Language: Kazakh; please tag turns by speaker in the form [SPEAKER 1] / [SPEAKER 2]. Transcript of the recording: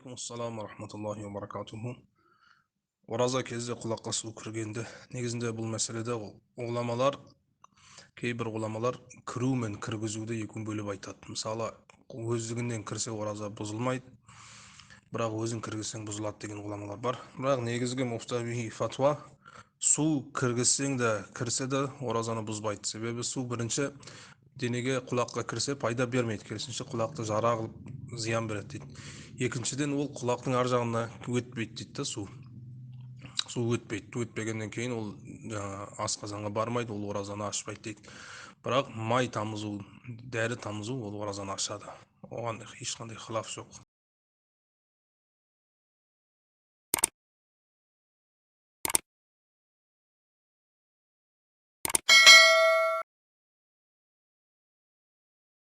[SPEAKER 1] Алейкум ассалам рахматуллахи ва баракатуху. Ораза кезде құлаққа су кіргенде, негізінде бұл мәселеде ғұламалар, кейбір ғұламалар кіру мен кіргізуді екі бөліп айтады. Мысалы, өздігінен кірсе ораза бұзылмайды, бірақ өзің кіргізсең бұзылады деген ғұламалар бар. Бірақ негізгі муфтави фатуа, су кіргізсең де кірсе де оразаны бұзбайды. Себебі су бірінші денеге, құлаққа кірсе пайда бермейді, керісінше құлақты жара қылып зиян береді дейді. Екіншіден, ол құлақтың ар жағына өтпейді дейді да, су өтпегеннен кейін ол асқазанға бармайды, ол оразаны ашпайды дейді. Бірақ май тамызу, дәрі тамызу ол оразаны ашады, оған ешқандай хилаф жоқ.